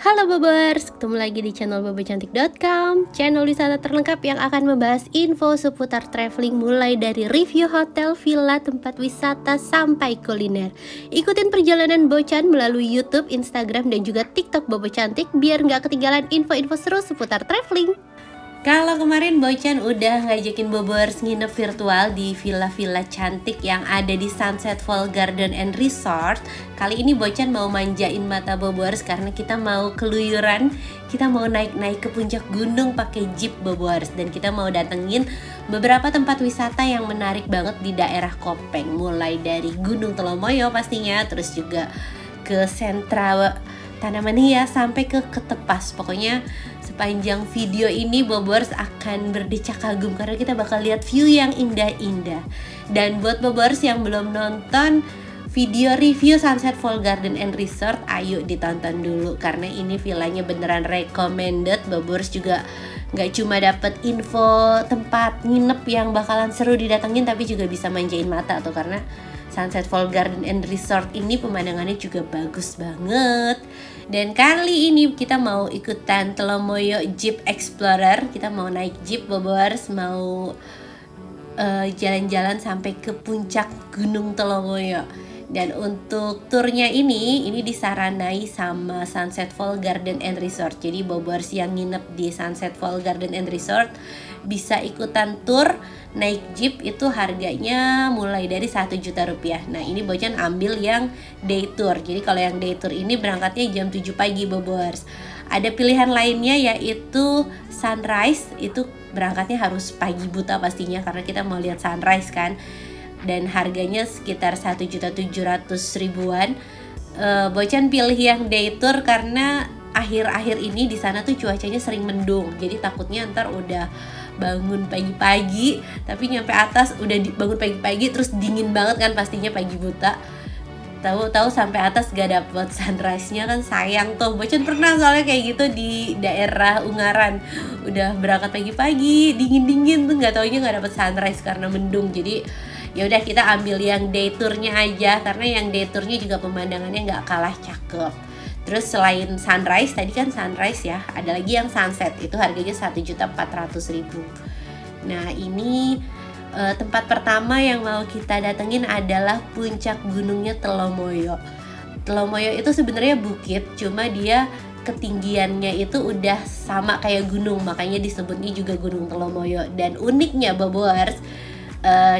Halo Bobers, ketemu lagi di channel bobocantik.com, channel wisata terlengkap yang akan membahas info seputar traveling mulai dari review hotel, villa, tempat wisata, sampai kuliner. Ikutin perjalanan Bocan melalui YouTube, Instagram, dan juga TikTok Bobo Cantik biar nggak ketinggalan info-info seru seputar traveling. Kalau kemarin Bocan udah ngajakin Bobers nginep virtual di villa-villa cantik yang ada di Sunset Fall Garden and Resort, kali ini Bocan mau manjain mata Bobers karena kita mau keluyuran, kita mau naik-naik ke puncak gunung pakai jeep Bobers, dan kita mau datengin beberapa tempat wisata yang menarik banget di daerah Kopeng, mulai dari Gunung Telomoyo pastinya, terus juga ke sentra Tanaman Hias sampai ke Ketepas. Pokoknya sepanjang video ini Bobers akan berdecak kagum karena kita bakal lihat view yang indah-indah. Dan buat Bobers yang belum nonton video review Sunset Fall Garden and Resort, ayo ditonton dulu karena ini villanya beneran recommended. Bobers juga nggak cuma dapet info tempat nginep yang bakalan seru didatengin, tapi juga bisa manjain mata tuh, karena Sunset Fall Garden and Resort ini pemandangannya juga bagus banget. Dan kali ini kita mau ikutan Telomoyo Jeep Explorer. Kita mau naik jeep Bobers, mau jalan-jalan sampai ke puncak Gunung Telomoyo. Dan untuk turnya ini disaranai sama Sunset Fall Garden and Resort. Jadi Bobers yang nginep di Sunset Fall Garden and Resort bisa ikutan tur naik jeep, itu harganya mulai dari 1 juta rupiah. Nah ini Bocan ambil yang day tour. Jadi kalau yang day tour ini berangkatnya jam 7 pagi Bobers. Ada pilihan lainnya yaitu sunrise, itu berangkatnya harus pagi buta pastinya karena kita mau lihat sunrise kan. Dan harganya sekitar 1.700.000-an. Bocan pilih yang day tour karena akhir-akhir ini di sana tuh cuacanya sering mendung. Jadi takutnya ntar udah bangun pagi-pagi tapi nyampe atas udah bangun pagi-pagi terus dingin banget kan pastinya pagi buta. Tahu-tahu sampai atas gak dapet sunrise-nya kan sayang tuh. Bocan pernah soalnya kayak gitu di daerah Ungaran. Udah berangkat pagi-pagi, dingin-dingin tuh, nggak taunya nggak dapet sunrise karena mendung. Jadi ya udah kita ambil yang day tournya aja karena yang day tournya juga pemandangannya nggak kalah cakep. Terus selain sunrise, tadi kan sunrise ya, ada lagi yang sunset, itu harganya 1.400.000. Nah ini tempat pertama yang mau kita datengin adalah puncak gunungnya Telomoyo. Telomoyo itu sebenarnya bukit, cuma dia ketinggiannya itu udah sama kayak gunung, makanya disebutnya juga Gunung Telomoyo. Dan uniknya Bobers,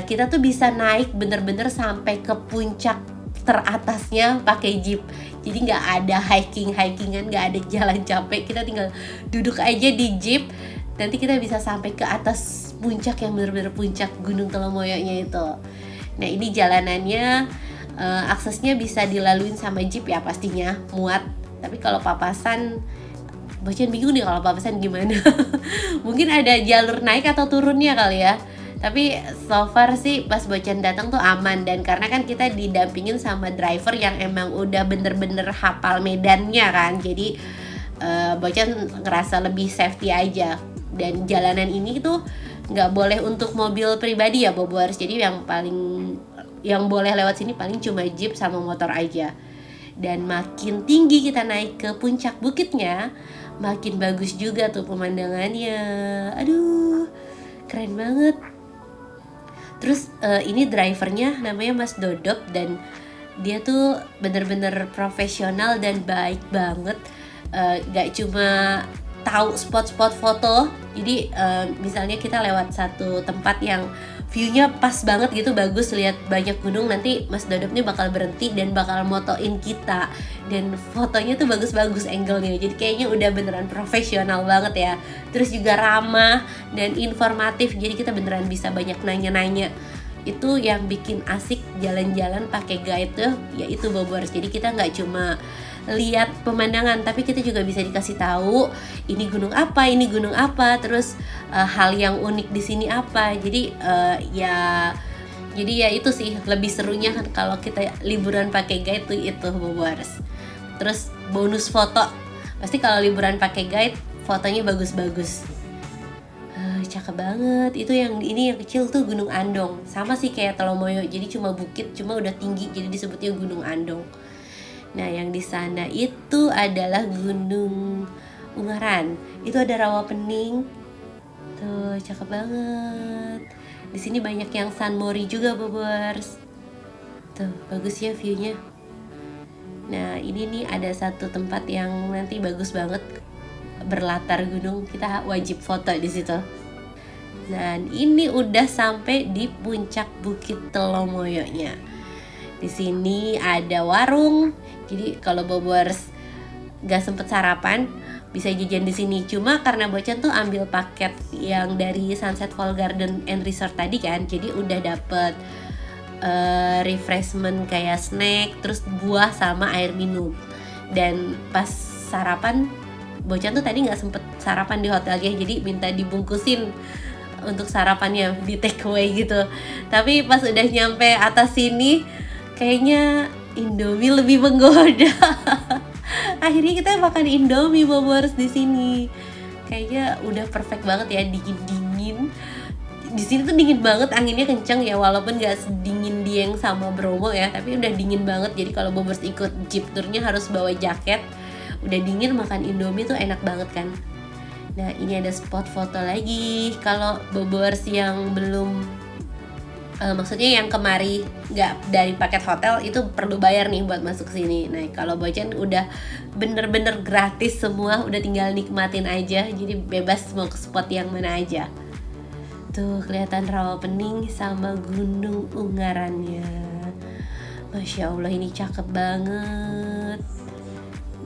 kita tuh bisa naik bener-bener sampai ke puncak teratasnya pakai jeep. Jadi nggak ada hikingan, nggak ada jalan capek, kita tinggal duduk aja di jeep. Nanti kita bisa sampai ke atas puncak yang bener-bener puncak Gunung Telomoyo-nya itu. Nah ini jalanannya, aksesnya bisa dilaluin sama jeep ya pastinya, muat. Tapi kalau papasan, Bocan bingung nih kalau papasan gimana. Mungkin ada jalur naik atau turunnya kali ya. Tapi so far sih pas Bocan datang tuh aman, dan karena kan kita didampingin sama driver yang emang udah bener-bener hafal medannya kan, jadi Bocan ngerasa lebih safety aja. Dan jalanan ini tuh nggak boleh untuk mobil pribadi ya Bobers, jadi yang boleh lewat sini paling cuma jeep sama motor aja. Dan makin tinggi kita naik ke puncak bukitnya, makin bagus juga tuh pemandangannya. Aduh, keren banget. Terus ini drivernya namanya Mas Dodop, dan dia tuh bener-bener profesional dan baik banget. Gak cuma tahu spot-spot foto, jadi misalnya kita lewat satu tempat yang view-nya pas banget gitu, bagus, lihat banyak gunung, nanti Mas Dodop nih bakal berhenti dan bakal motoin kita, dan fotonya tuh bagus-bagus angle-nya. Jadi kayaknya udah beneran profesional banget ya. Terus juga ramah dan informatif, jadi kita beneran bisa banyak nanya-nanya. Itu yang bikin asik jalan-jalan pakai guide tuh, yaitu Bobers. Jadi kita nggak cuma lihat pemandangan, tapi kita juga bisa dikasih tahu ini gunung apa, terus hal yang unik di sini apa. Jadi ya itu sih lebih serunya kan kalau kita liburan pakai guide tuh, itu Bobers. Terus bonus foto, pasti kalau liburan pakai guide fotonya bagus-bagus. Cakep banget. Itu ini yang kecil tuh Gunung Andong, sama sih kayak Telomoyo, jadi cuma bukit, cuma udah tinggi jadi disebutnya Gunung Andong. Nah, yang di sana itu adalah Gunung Ungaran. Itu ada rawa pening. Tuh, cakep banget. Di sini banyak yang sunmori juga, Bobers. Tuh, bagus ya view-nya. Nah, ini nih ada satu tempat yang nanti bagus banget berlatar gunung. Kita wajib foto di situ. Dan ini udah sampai di puncak Bukit Telomoyonya. Di sini ada warung. Jadi kalau Bobers gak sempet sarapan, bisa jajan di sini. Cuma karena Bocan tuh ambil paket yang dari Sunset Fall Garden and Resort tadi kan, jadi udah dapet refreshment kayak snack, terus buah sama air minum. Dan pas sarapan, Bocan tuh tadi nggak sempet sarapan di hotelnya, jadi minta dibungkusin untuk sarapannya di take away gitu. Tapi pas udah nyampe atas sini, kayaknya Indomie lebih menggoda. Akhirnya kita makan Indomie Bobers di sini. Kayaknya udah perfect banget ya, dingin-dingin. Di sini tuh dingin banget, anginnya kencang ya, walaupun gak sedingin Dieng sama Bromo ya, tapi udah dingin banget. Jadi kalau Bobers ikut jeep tournya harus bawa jaket. Udah dingin, makan Indomie tuh enak banget kan. Nah, ini ada spot foto lagi. Kalau Bobers yang belum maksudnya yang kemari nggak dari paket hotel, itu perlu bayar nih buat masuk sini. Nah, kalau Bocan udah bener-bener gratis semua, udah tinggal nikmatin aja, jadi bebas mau ke spot yang mana aja. Tuh kelihatan rawa pening sama Gunung Ungarannya. Masya Allah, ini cakep banget.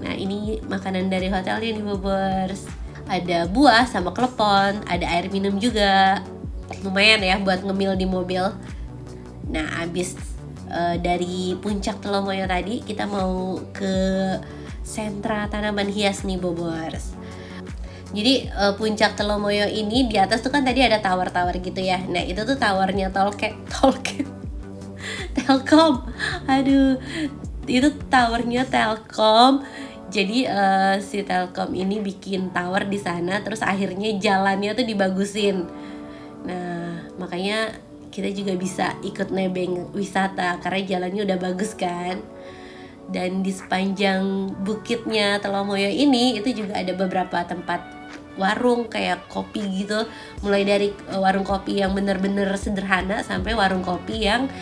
Nah, ini makanan dari hotelnya nih Bobers. Ada buah sama klepon, ada air minum juga. Lumayan ya buat ngemil di mobil. Nah, abis dari puncak Telomoyo tadi, kita mau ke sentra tanaman hias nih Bobers. Jadi puncak Telomoyo ini di atas tuh kan tadi ada tower-tower gitu ya. Nah, itu tuh towernya Telkom. Aduh, itu towernya Telkom. Jadi si Telkom ini bikin tower di sana, terus akhirnya jalannya tuh dibagusin. Nah, makanya kita juga bisa ikut nebeng wisata karena jalannya udah bagus kan. Dan di sepanjang bukitnya Telomoyo ini itu juga ada beberapa tempat warung kayak kopi gitu. Mulai dari warung kopi yang bener-bener sederhana sampai warung kopi yang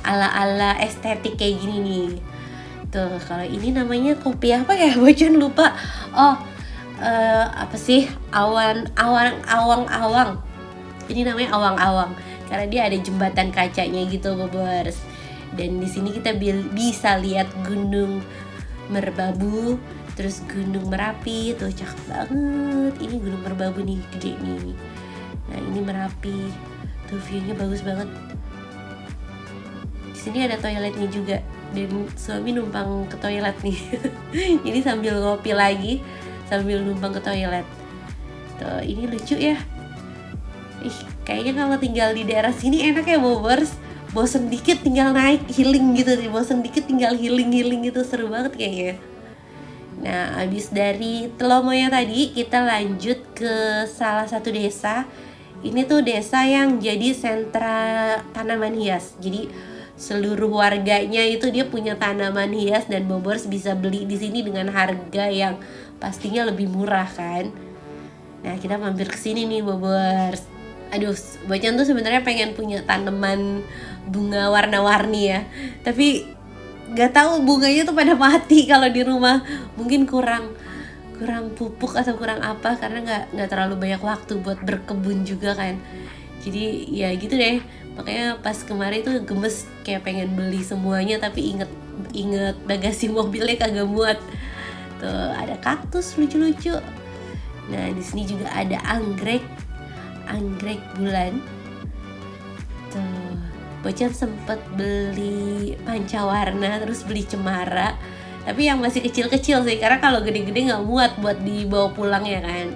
ala-ala estetik kayak gini nih. Tuh, kalau ini namanya kopi apa ya? Bocan lupa. Oh, apa sih? Awang-awang. Ini namanya awang-awang karena dia ada jembatan kacanya gitu Bobers. Dan di sini kita bisa lihat Gunung Merbabu, terus Gunung Merapi. Tuh cakep banget. Ini Gunung Merbabu nih, gede nih. Nah, ini Merapi. Tuh view-nya bagus banget. Di sini ada toiletnya juga. Dan suami numpang ke toilet nih. Jadi sambil ngopi lagi, sambil numpang ke toilet. Tuh, ini lucu ya. Kayaknya kalau tinggal di daerah sini enak ya Bobers. Bosen dikit tinggal naik healing gitu nih. Bosen dikit tinggal healing gitu, seru banget kayaknya. Nah, abis dari Telomoyo tadi, kita lanjut ke salah satu desa. Ini tuh desa yang jadi sentra tanaman hias. Jadi seluruh warganya itu dia punya tanaman hias, dan Bobers bisa beli di sini dengan harga yang pastinya lebih murah kan. Nah, kita mampir ke sini nih Bobers. Aduh, Bocan tuh sebenarnya pengen punya tanaman bunga warna-warni ya. Tapi nggak tahu bunganya tuh pada mati kalau di rumah. Mungkin kurang pupuk atau kurang apa, karena nggak terlalu banyak waktu buat berkebun juga kan. Jadi ya gitu deh. Makanya pas kemarin tuh gemes kayak pengen beli semuanya, tapi inget bagasi mobilnya kagak muat. Tuh ada kaktus lucu-lucu. Nah, di sini juga ada anggrek bulan. Tuh, Bocan sempet beli pancawarna, terus beli cemara. Tapi yang masih kecil-kecil sih, karena kalau gede-gede nggak muat buat dibawa pulang ya kan.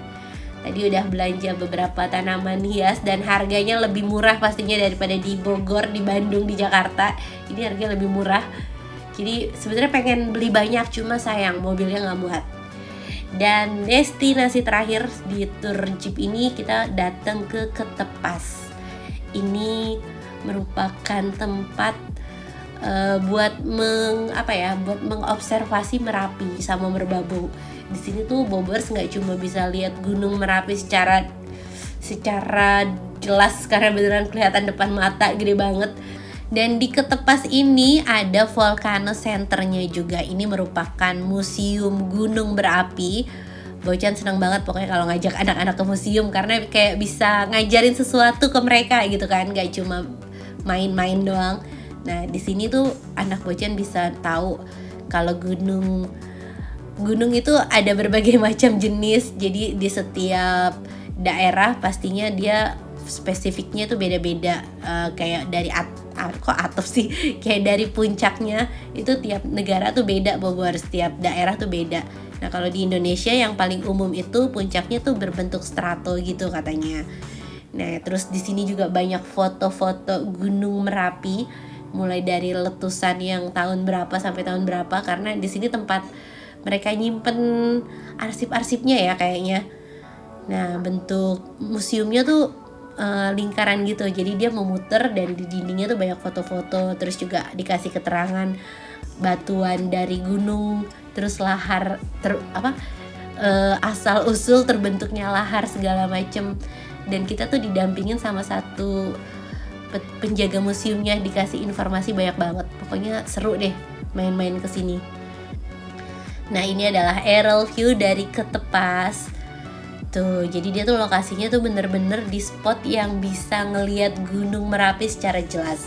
Tadi udah belanja beberapa tanaman hias dan harganya lebih murah pastinya daripada di Bogor, di Bandung, di Jakarta. Ini harganya lebih murah. Jadi sebenarnya pengen beli banyak, cuma sayang mobilnya nggak muat. Dan destinasi terakhir di tour jeep ini kita datang ke Ketepas. Ini merupakan tempat buat buat mengobservasi Merapi sama Merbabu. Di sini tuh Bobers nggak cuma bisa lihat Gunung Merapi secara jelas karena beneran kelihatan depan mata, gede banget. Dan di Ketepas ini ada Volcano Centernya juga. Ini merupakan museum gunung berapi. Bocan senang banget pokoknya kalau ngajak anak-anak ke museum, karena kayak bisa ngajarin sesuatu ke mereka gitu kan, gak cuma main-main doang. Nah di sini tuh anak Bocan bisa tahu kalau gunung itu ada berbagai macam jenis. Jadi di setiap daerah pastinya dia spesifiknya tuh beda-beda. Kayak dari kayak dari puncaknya itu tiap negara tuh beda, setiap daerah tuh beda. Nah kalau di Indonesia yang paling umum itu puncaknya tuh berbentuk strato gitu katanya. Nah terus di sini juga banyak foto-foto Gunung Merapi, mulai dari letusan yang tahun berapa sampai tahun berapa, karena di sini tempat mereka nyimpen arsip-arsipnya ya kayaknya. Nah bentuk museumnya tuh lingkaran gitu, jadi dia memutar dan di dindingnya tuh banyak foto-foto, terus juga dikasih keterangan batuan dari gunung, terus lahar asal usul terbentuknya lahar segala macem. Dan kita tuh didampingin sama satu penjaga museumnya, dikasih informasi banyak banget. Pokoknya seru deh main-main kesini. Nah ini adalah aerial view dari Ketepas. Tuh, jadi dia tuh lokasinya tuh bener-bener di spot yang bisa ngelihat Gunung Merapi secara jelas.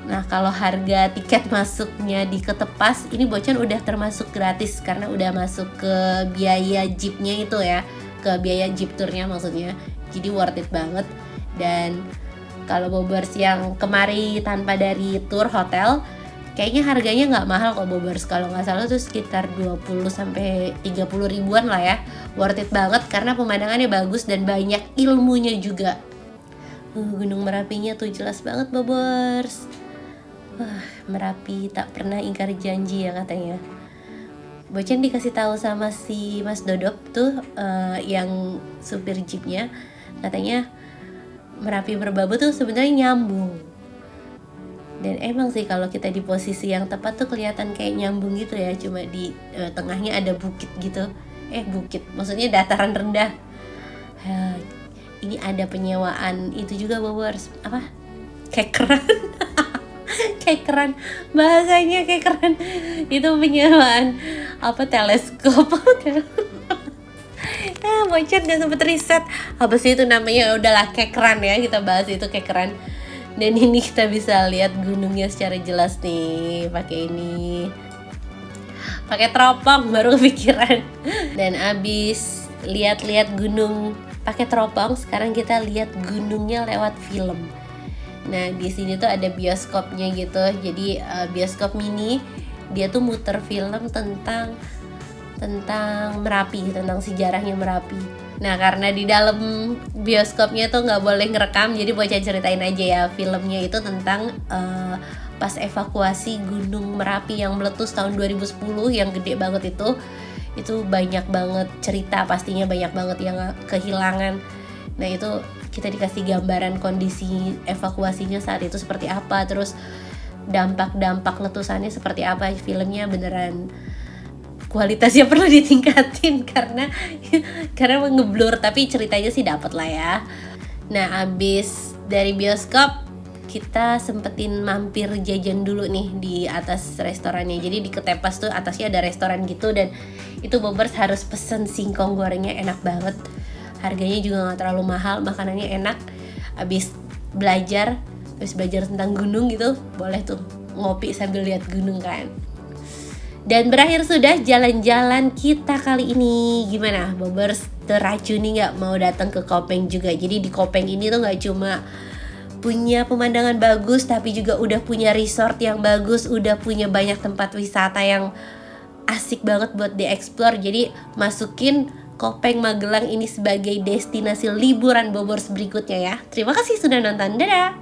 Nah kalau harga tiket masuknya di Ketepas ini Bocan udah termasuk gratis, karena udah masuk ke biaya jeepnya itu ya, ke biaya jeep tournya maksudnya. Jadi worth it banget. Dan kalau Bobers yang kemari tanpa dari tour hotel, kayaknya harganya nggak mahal kok Bobers. Kalau nggak salah tuh sekitar 20 sampai 30 ribuan lah ya. Worth it banget karena pemandangannya bagus dan banyak ilmunya juga. Gunung Merapinya tuh jelas banget Bobers. Merapi tak pernah ingkar janji ya katanya. Bocan dikasih tahu sama si Mas Dodop tuh yang supir jeepnya, katanya Merapi Merbabu tuh sebenarnya nyambung. Dan emang sih kalau kita di posisi yang tepat tuh kelihatan kayak nyambung gitu ya, cuma di tengahnya ada bukit gitu. Bukit, maksudnya dataran rendah. Ini ada penyewaan itu juga Bobers, kekeran. Kekeran, bahasanya kekeran. Itu penyewaan teleskop. Bocan gak sempet riset apa sih itu namanya, udahlah kekeran ya, kita bahas itu kekeran. Dan ini kita bisa lihat gunungnya secara jelas nih pakai teropong, baru kepikiran. Dan abis lihat-lihat gunung pakai teropong, sekarang kita lihat gunungnya lewat film. Nah di sini tuh ada bioskopnya gitu, jadi bioskop mini, dia tuh muter film tentang Merapi, tentang sejarahnya Merapi. Nah karena di dalam bioskopnya tuh nggak boleh ngerekam, jadi Bocan ceritain aja ya. Filmnya itu tentang pas evakuasi Gunung Merapi yang meletus tahun 2010 yang gede banget itu banyak banget cerita, pastinya banyak banget yang kehilangan. Nah itu kita dikasih gambaran kondisi evakuasinya saat itu seperti apa, terus dampak letusannya seperti apa. Filmnya beneran kualitasnya perlu ditingkatin karena ngeblur, tapi ceritanya sih dapet lah ya. Nah abis dari bioskop kita sempetin mampir jajan dulu nih di atas restorannya. Jadi di Ketepas tuh atasnya ada restoran gitu, dan itu Bobers harus pesen singkong gorengnya, enak banget. Harganya juga gak terlalu mahal, makanannya enak. Abis belajar tentang gunung gitu, boleh tuh ngopi sambil lihat gunung kan. Dan berakhir sudah jalan-jalan kita kali ini. Gimana Bobers, teracuni gak mau datang ke Kopeng juga? Jadi di Kopeng ini tuh gak cuma punya pemandangan bagus, tapi juga udah punya resort yang bagus, udah punya banyak tempat wisata yang asik banget buat dieksplor. Jadi masukin Kopeng Magelang ini sebagai destinasi liburan Bobers berikutnya ya. Terima kasih sudah nonton, dadah!